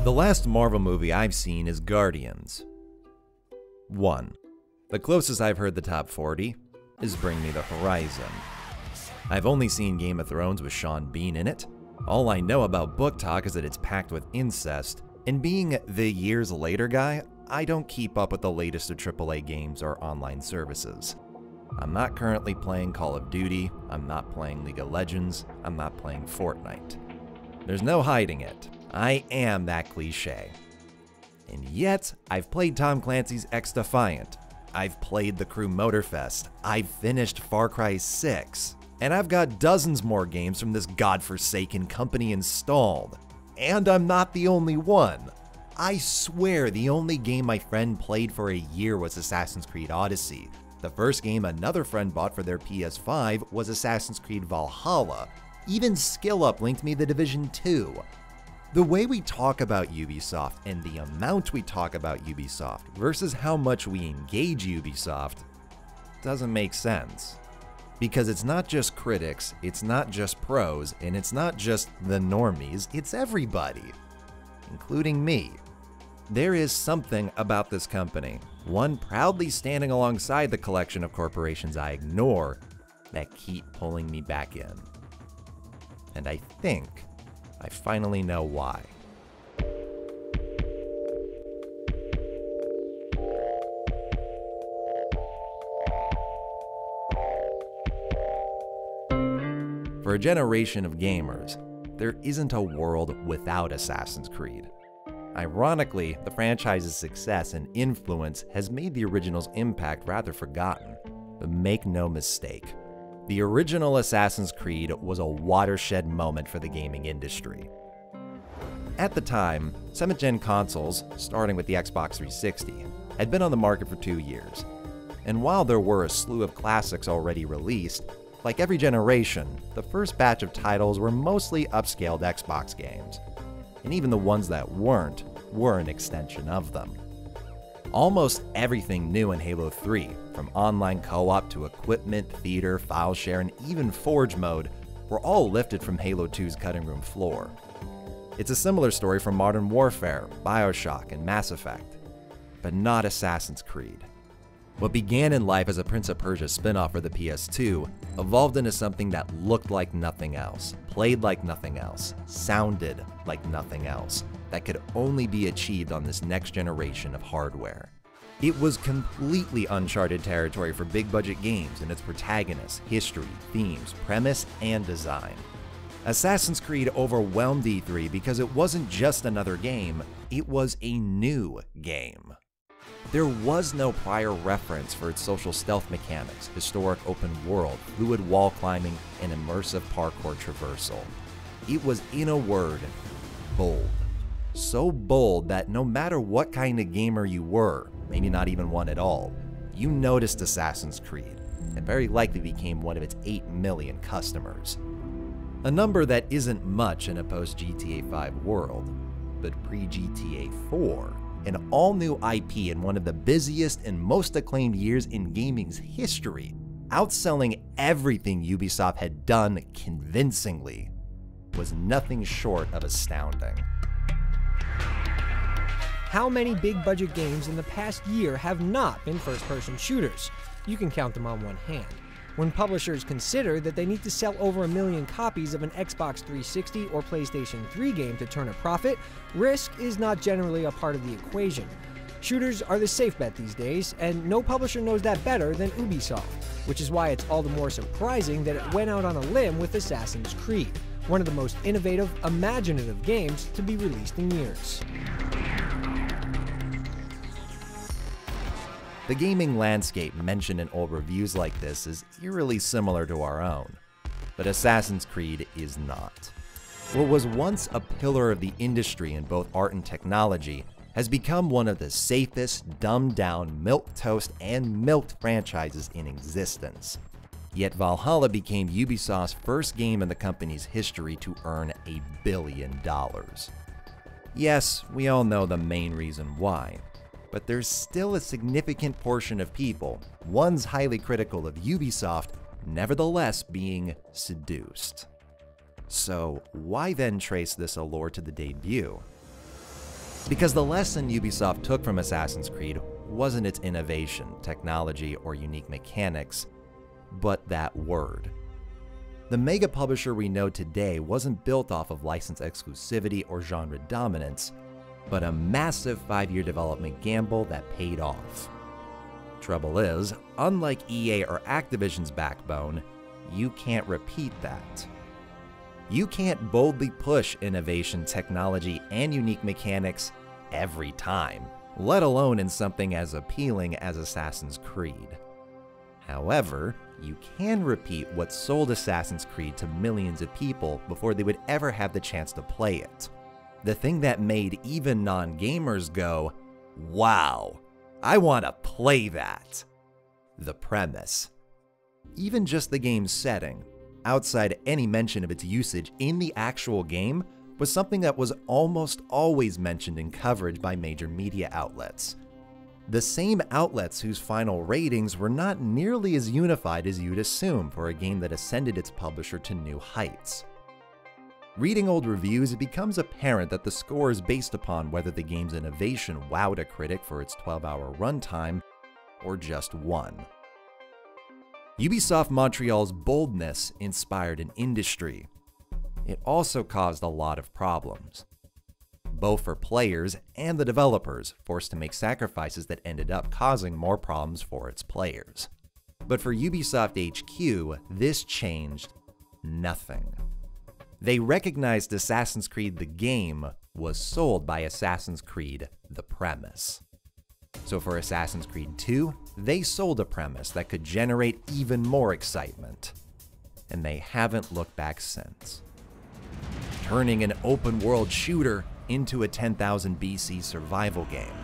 The last Marvel movie I've seen is Guardians 1. The closest I've heard the top 40 is Bring Me the Horizon. I've only seen Game of Thrones with Sean Bean in it. All I know about Book Talk is that it's packed with incest, and being the years later guy, I don't keep up with the latest of AAA games or online services. I'm not currently playing Call of Duty, I'm not playing League of Legends, I'm not playing Fortnite. There's no hiding it. I am that cliche. And yet, I've played Tom Clancy's XDefiant. I've played the Crew Motorfest. I've finished Far Cry 6. And I've got dozens more games from this godforsaken company installed. And I'm not the only one. I swear the only game my friend played for a year was Assassin's Creed Odyssey. The first game another friend bought for their PS5 was Assassin's Creed Valhalla. Even SkillUp linked me The Division 2. The way we talk about Ubisoft and the amount we talk about Ubisoft versus how much we engage Ubisoft doesn't make sense. Because it's not just critics, it's not just pros, and it's not just the normies, it's everybody, including me. There is something about this company, one proudly standing alongside the collection of corporations I ignore, that keep pulling me back in. And I think I finally know why. For a generation of gamers, there isn't a world without Assassin's Creed. Ironically, the franchise's success and influence has made the original's impact rather forgotten. But make no mistake, the original Assassin's Creed was a watershed moment for the gaming industry. At the time, 7th gen consoles, starting with the Xbox 360, had been on the market for 2 years. And while there were a slew of classics already released, like every generation, the first batch of titles were mostly upscaled Xbox games. And even the ones that weren't were an extension of them. Almost everything new in Halo 3, from online co-op to equipment, theater, file share, and even Forge mode, were all lifted from Halo 2's cutting room floor. It's a similar story from Modern Warfare, Bioshock, and Mass Effect, but not Assassin's Creed. What began in life as a Prince of Persia spin-off for the PS2 evolved into something that looked like nothing else, played like nothing else, sounded like nothing else, that could only be achieved on this next generation of hardware. It was completely uncharted territory for big-budget games in its protagonists, history, themes, premise, and design. Assassin's Creed overwhelmed E3 because it wasn't just another game, it was a new game. There was no prior reference for its social stealth mechanics, historic open world, fluid wall climbing, and immersive parkour traversal. It was, in a word, bold. So bold that no matter what kind of gamer you were, maybe not even one at all, you noticed Assassin's Creed, and very likely became one of its 8 million customers. A number that isn't much in a post-GTA 5 world, but pre-GTA 4, an all-new IP in one of the busiest and most acclaimed years in gaming's history, outselling everything Ubisoft had done convincingly, was nothing short of astounding. How many big-budget games in the past year have not been first-person shooters? You can count them on one hand. When publishers consider that they need to sell over 1 million copies of an Xbox 360 or PlayStation 3 game to turn a profit, risk is not generally a part of the equation. Shooters are the safe bet these days, and no publisher knows that better than Ubisoft, which is why it's all the more surprising that it went out on a limb with Assassin's Creed, one of the most innovative, imaginative games to be released in years. The gaming landscape mentioned in old reviews like this is eerily similar to our own, but Assassin's Creed is not. What was once a pillar of the industry in both art and technology has become one of the safest, dumbed-down, milquetoast, and milked franchises in existence. Yet Valhalla became Ubisoft's first game in the company's history to earn $1 billion. Yes, we all know the main reason why, but there's still a significant portion of people, ones highly critical of Ubisoft, nevertheless being seduced. So why then trace this allure to the debut? Because the lesson Ubisoft took from Assassin's Creed wasn't its innovation, technology, or unique mechanics, but that word. The mega publisher we know today wasn't built off of license exclusivity or genre dominance, but a massive 5-year development gamble that paid off. Trouble is, unlike EA or Activision's backbone, you can't repeat that. You can't boldly push innovation, technology, and unique mechanics every time, let alone in something as appealing as Assassin's Creed. However, you can repeat what sold Assassin's Creed to millions of people before they would ever have the chance to play it. The thing that made even non-gamers go, "Wow, I want to play that." The premise. Even just the game's setting, outside any mention of its usage in the actual game, was something that was almost always mentioned in coverage by major media outlets. The same outlets whose final ratings were not nearly as unified as you'd assume for a game that ascended its publisher to new heights. Reading old reviews, it becomes apparent that the score is based upon whether the game's innovation wowed a critic for its 12-hour runtime, or just one. Ubisoft Montreal's boldness inspired an industry. It also caused a lot of problems, both for players and the developers, forced to make sacrifices that ended up causing more problems for its players. But for Ubisoft HQ, this changed nothing. They recognized Assassin's Creed the game was sold by Assassin's Creed the premise. So for Assassin's Creed 2, they sold a premise that could generate even more excitement. And they haven't looked back since. Turning an open-world shooter into a 10,000 BC survival game.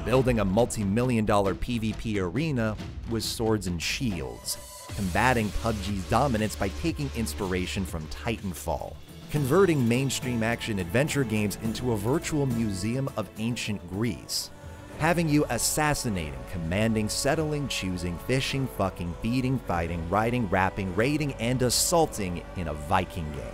Building a multi-million-dollar PvP arena with swords and shields. Combating PUBG's dominance by taking inspiration from Titanfall. Converting mainstream action-adventure games into a virtual museum of ancient Greece. Having you assassinating, commanding, settling, choosing, fishing, fucking, beating, fighting, riding, rapping, raiding, and assaulting in a Viking game.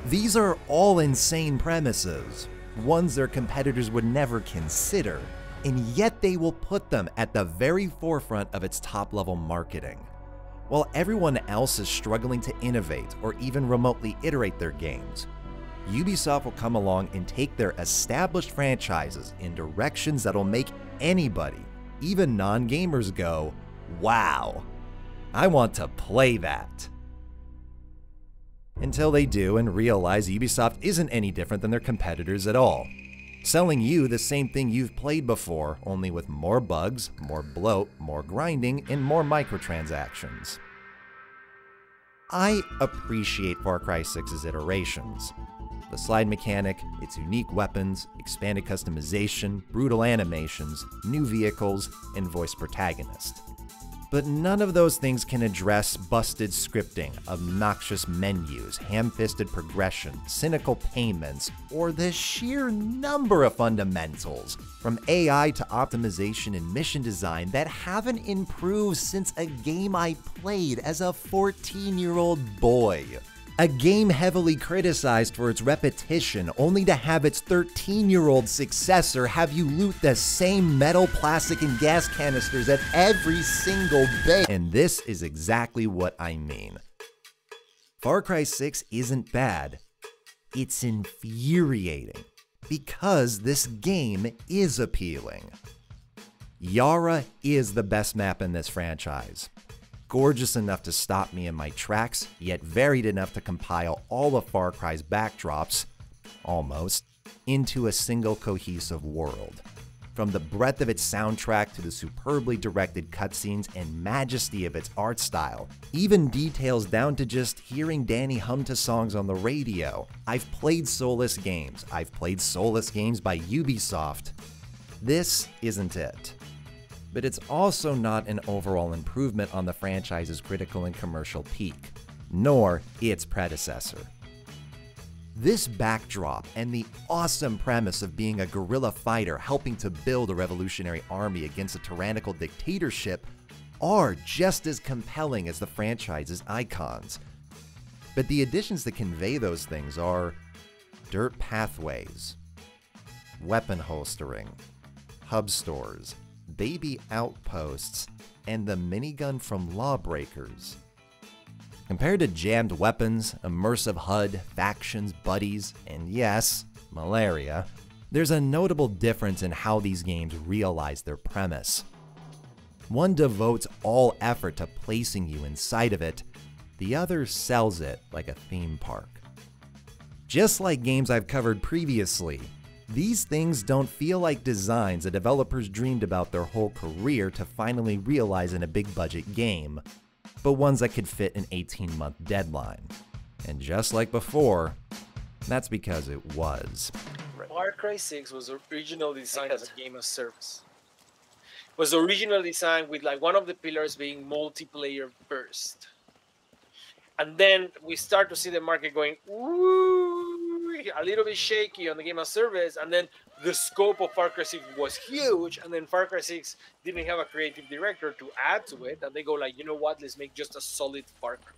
These are all insane premises, ones their competitors would never consider, and yet they will put them at the very forefront of its top-level marketing. While everyone else is struggling to innovate or even remotely iterate their games, Ubisoft will come along and take their established franchises in directions that'll make anybody, even non-gamers, go, "Wow, I want to play that." Until they do and realize Ubisoft isn't any different than their competitors at all, selling you the same thing you've played before, only with more bugs, more bloat, more grinding, and more microtransactions. I appreciate Far Cry 6's iterations. The slide mechanic, its unique weapons, expanded customization, brutal animations, new vehicles, and voiced protagonist. But none of those things can address busted scripting, obnoxious menus, ham-fisted progression, cynical payments, or the sheer number of fundamentals, from AI to optimization and mission design, that haven't improved since a game I played as a 14-year-old boy. A game heavily criticized for its repetition, only to have its 13-year-old successor have you loot the same metal, plastic, and gas canisters at every single bay. And this is exactly what I mean. Far Cry 6 isn't bad. It's infuriating, because this game is appealing. Yara is the best map in this franchise. Gorgeous enough to stop me in my tracks, yet varied enough to compile all of Far Cry's backdrops, almost, into a single cohesive world. From the breadth of its soundtrack to the superbly directed cutscenes and majesty of its art style, even details down to just hearing Danny hum to songs on the radio. I've played soulless games. I've played soulless games by Ubisoft. This isn't it. But it's also not an overall improvement on the franchise's critical and commercial peak, nor its predecessor. This backdrop and the awesome premise of being a guerrilla fighter helping to build a revolutionary army against a tyrannical dictatorship are just as compelling as the franchise's icons. But the additions that convey those things are dirt pathways, weapon holstering, hub stores, baby outposts, and the minigun from Lawbreakers. Compared to jammed weapons, immersive HUD, factions, buddies, and yes, malaria, there's a notable difference in how these games realize their premise. One devotes all effort to placing you inside of it, the other sells it like a theme park. Just like games I've covered previously, these things don't feel like designs the developers dreamed about their whole career to finally realize in a big budget game, but ones that could fit an 18-month deadline. And just like before, that's because it was. Far Cry 6 was originally designed as a game of service. It was originally designed with like one of the pillars being multiplayer burst. And then we start to see the market going, ooh, a little bit shaky on the game of service, and then the scope of Far Cry 6 was huge, and then Far Cry 6 didn't have a creative director to add to it, and they go like, you know what, let's make just a solid Far Cry.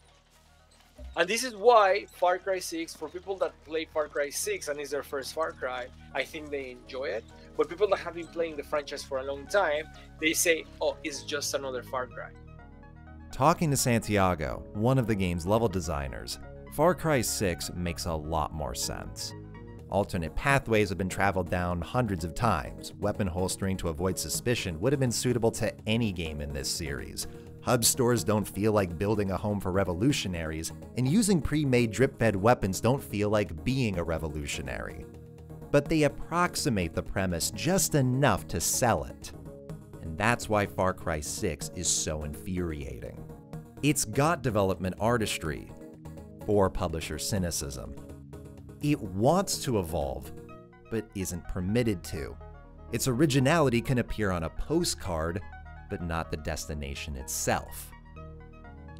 And this is why Far Cry 6, for people that play Far Cry 6 and it's their first Far Cry, I think they enjoy it. But people that have been playing the franchise for a long time, they say, oh, it's just another Far Cry. Talking to Santiago, one of the game's level designers, Far Cry 6 makes a lot more sense. Alternate pathways have been traveled down hundreds of times. Weapon holstering to avoid suspicion would have been suitable to any game in this series. Hub stores don't feel like building a home for revolutionaries, and using pre-made drip-fed weapons don't feel like being a revolutionary. But they approximate the premise just enough to sell it. And that's why Far Cry 6 is so infuriating. It's got development artistry, or publisher cynicism. It wants to evolve, but isn't permitted to. Its originality can appear on a postcard, but not the destination itself.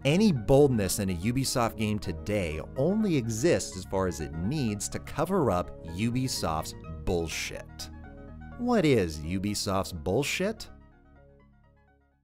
Any boldness in a Ubisoft game today only exists as far as it needs to cover up Ubisoft's bullshit. What is Ubisoft's bullshit?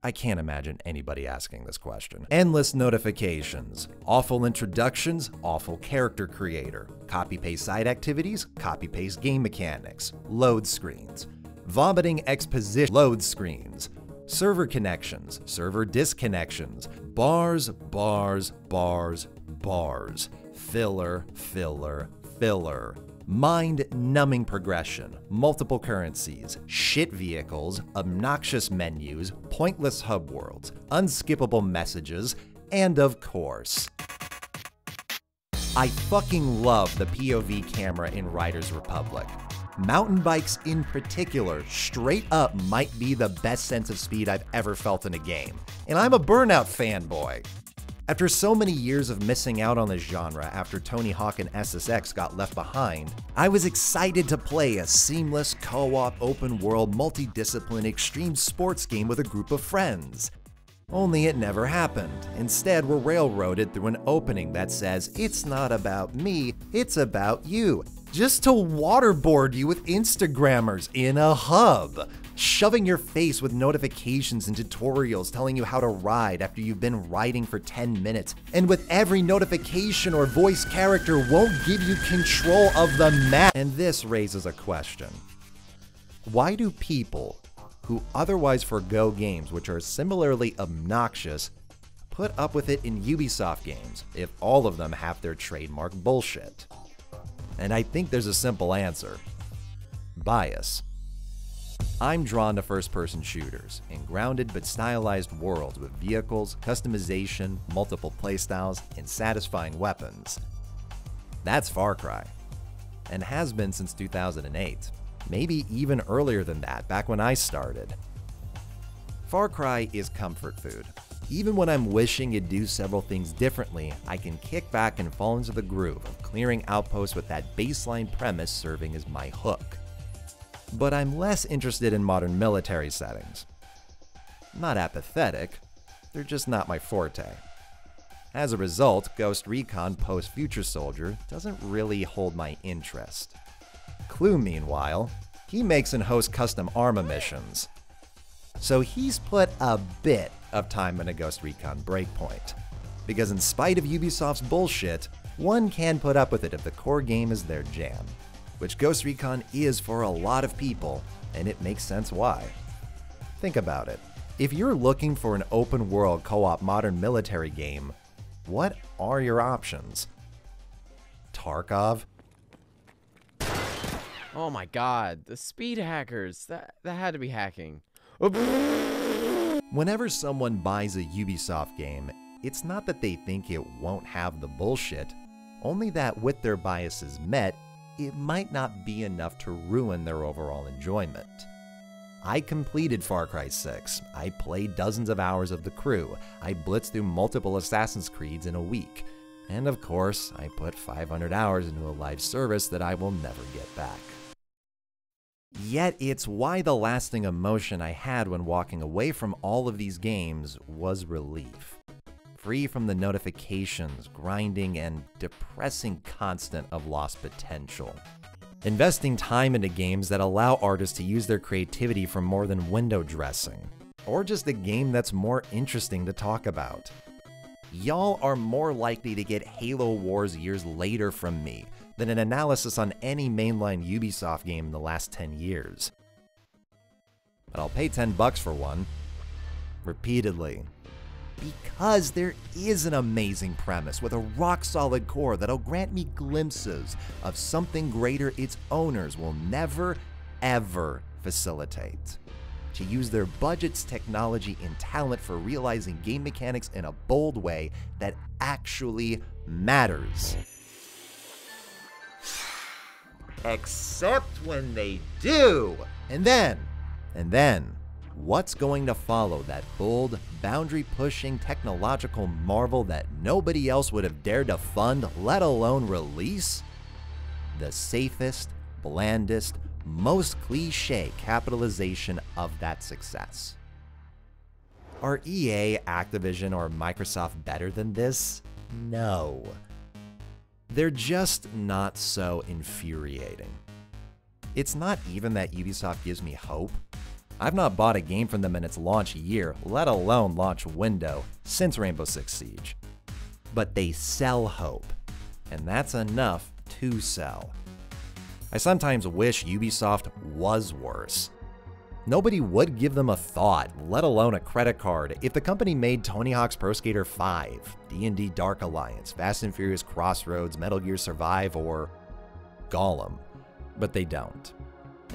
I can't imagine anybody asking this question. Endless notifications, awful introductions, awful character creator, copy-paste side activities, copy-paste game mechanics, load screens, vomiting exposition, load screens, server connections, server disconnections, bars, bars, bars, bars, filler, filler, filler, mind-numbing progression, multiple currencies, shit vehicles, obnoxious menus, pointless hub worlds, unskippable messages, and of course, I fucking love the POV camera in Riders Republic. Mountain bikes in particular, straight up might be the best sense of speed I've ever felt in a game. And I'm a Burnout fanboy. After so many years of missing out on this genre after Tony Hawk and SSX got left behind, I was excited to play a seamless co-op open-world multi-discipline extreme sports game with a group of friends. Only it never happened. Instead, we're railroaded through an opening that says, it's not about me, it's about you. Just to waterboard you with Instagrammers in a hub, shoving your face with notifications and tutorials telling you how to ride after you've been riding for 10 minutes, and with every notification or voice character won't give you control of the map. And this raises a question. Why do people who otherwise forgo games which are similarly obnoxious put up with it in Ubisoft games if all of them have their trademark bullshit? And I think there's a simple answer. Bias. I'm drawn to first-person shooters in grounded but stylized worlds with vehicles, customization, multiple playstyles, and satisfying weapons. That's Far Cry, and has been since 2008, maybe even earlier than that, back when I started. Far Cry is comfort food. Even when I'm wishing it'd do several things differently, I can kick back and fall into the groove of clearing outposts with that baseline premise serving as my hook. But I'm less interested in modern military settings. Not apathetic, they're just not my forte. As a result, Ghost Recon post-Future Soldier doesn't really hold my interest. Clue, meanwhile, he makes and hosts custom Arma missions. So he's put a bit of time in a Ghost Recon breakpoint. Because in spite of Ubisoft's bullshit, one can put up with it if the core game is their jam. which Ghost Recon is for a lot of people, and it makes sense why. Think about it. If you're looking for an open-world co-op modern military game, what are your options? Tarkov? Oh my god, the speed hackers. That had to be hacking. Whenever someone buys a Ubisoft game, it's not that they think it won't have the bullshit, only that with their biases met, it might not be enough to ruin their overall enjoyment. I completed Far Cry 6, I played dozens of hours of The Crew, I blitzed through multiple Assassin's Creeds in a week, and of course, I put 500 hours into a live service that I will never get back. Yet it's why the lasting emotion I had when walking away from all of these games was relief. Free from the notifications, grinding, and depressing constant of lost potential. Investing time into games that allow artists to use their creativity for more than window dressing, or just a game that's more interesting to talk about. Y'all are more likely to get Halo Wars years later from me than an analysis on any mainline Ubisoft game in the last 10 years. But I'll pay $10 for one. Repeatedly. Because there is an amazing premise with a rock-solid core that'll grant me glimpses of something greater its owners will never, ever facilitate. To use their budgets, technology, and talent for realizing game mechanics in a bold way that actually matters. Except when they do! And then, what's going to follow that bold, boundary-pushing technological marvel that nobody else would have dared to fund, let alone release? The safest, blandest, most cliché capitalization of that success. Are EA, Activision, or Microsoft better than this? No. They're just not so infuriating. It's not even that Ubisoft gives me hope. I've not bought a game from them in its launch year, let alone launch window, since Rainbow Six Siege. But they sell hope, and that's enough to sell. I sometimes wish Ubisoft was worse. Nobody would give them a thought, let alone a credit card, if the company made Tony Hawk's Pro Skater 5, D&D Dark Alliance, Fast and Furious Crossroads, Metal Gear Survive, or Gollum. But they don't.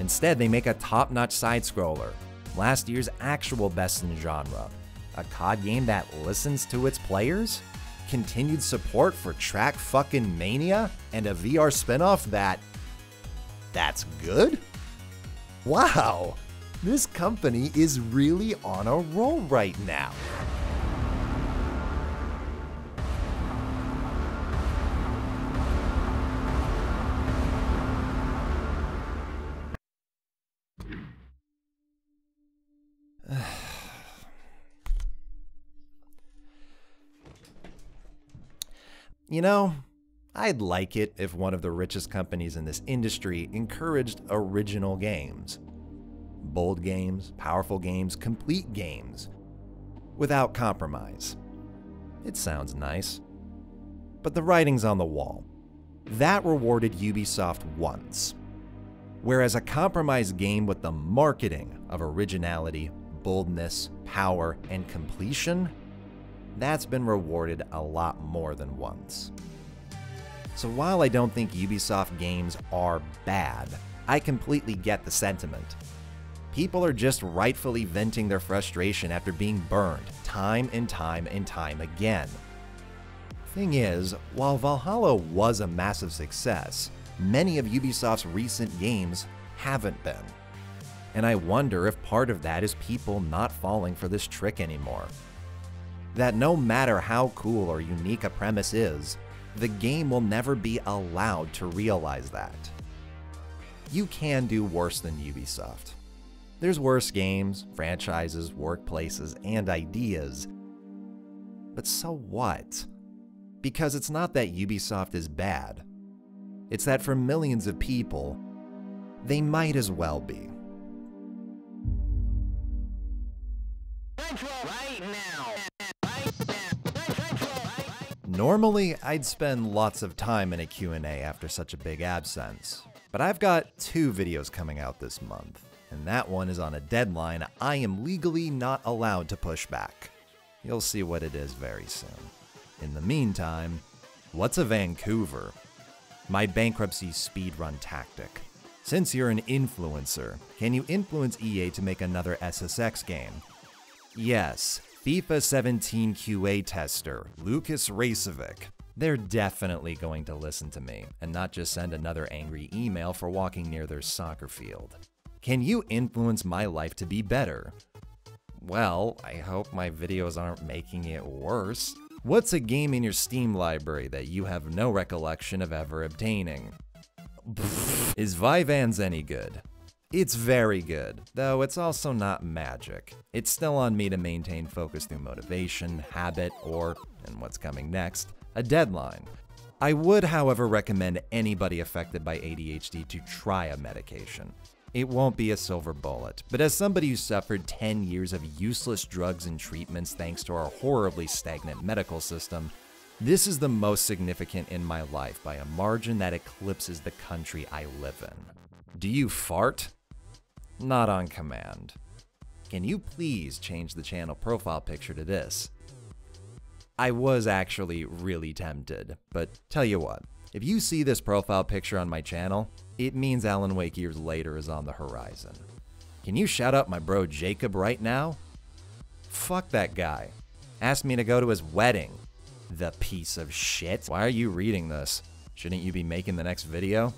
Instead, they make a top-notch side-scroller, last year's actual best in genre, a COD game that listens to its players, continued support for Track Fucking Mania, and a VR spinoff that's good? Wow! This company is really on a roll right now. You know, I'd like it if one of the richest companies in this industry encouraged original games. Bold games, powerful games, complete games, without compromise. It sounds nice. But the writing's on the wall. That rewarded Ubisoft once. Whereas a compromised game with the marketing of originality, boldness, power, and completion, that's been rewarded a lot more than once. So while I don't think Ubisoft games are bad, I completely get the sentiment. People are just rightfully venting their frustration after being burned time and time and time again. Thing is, while Valhalla was a massive success, many of Ubisoft's recent games haven't been. And I wonder if part of that is people not falling for this trick anymore. That no matter how cool or unique a premise is, the game will never be allowed to realize that. You can do worse than Ubisoft. There's worse games, franchises, workplaces, and ideas. But so what? Because it's not that Ubisoft is bad. It's that for millions of people, they might as well be. Right now. Normally, I'd spend lots of time in a Q&A after such a big absence. But I've got 2 videos coming out this month, and that one is on a deadline I am legally not allowed to push back. You'll see what it is very soon. In the meantime, what's a Vancouver? My bankruptcy speedrun tactic. Since you're an influencer, can you influence EA to make another SSX game? Yes, FIFA 17 QA tester, Lucas Raycevick. They're definitely going to listen to me, and not just send another angry email for walking near their soccer field. Can you influence my life to be better? Well, I hope my videos aren't making it worse. What's a game in your Steam library that you have no recollection of ever obtaining? Is Vyvanse any good? It's very good, though it's also not magic. It's still on me to maintain focus through motivation, habit, or, and what's coming next, a deadline. I would, however, recommend anybody affected by ADHD to try a medication. It won't be a silver bullet, but as somebody who suffered 10 years of useless drugs and treatments thanks to our horribly stagnant medical system, this is the most significant in my life by a margin that eclipses the country I live in. Do you fart? Not on command. Can you please change the channel profile picture to this? I was actually really tempted, but tell you what, if you see this profile picture on my channel, it means Alan Wake years later is on the horizon. Can you shout out my bro Jacob right now? Fuck that guy. Asked me to go to his wedding. The piece of shit. Why are you reading this? Shouldn't you be making the next video?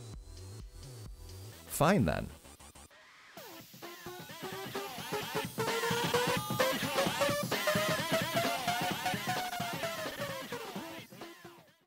Fine then.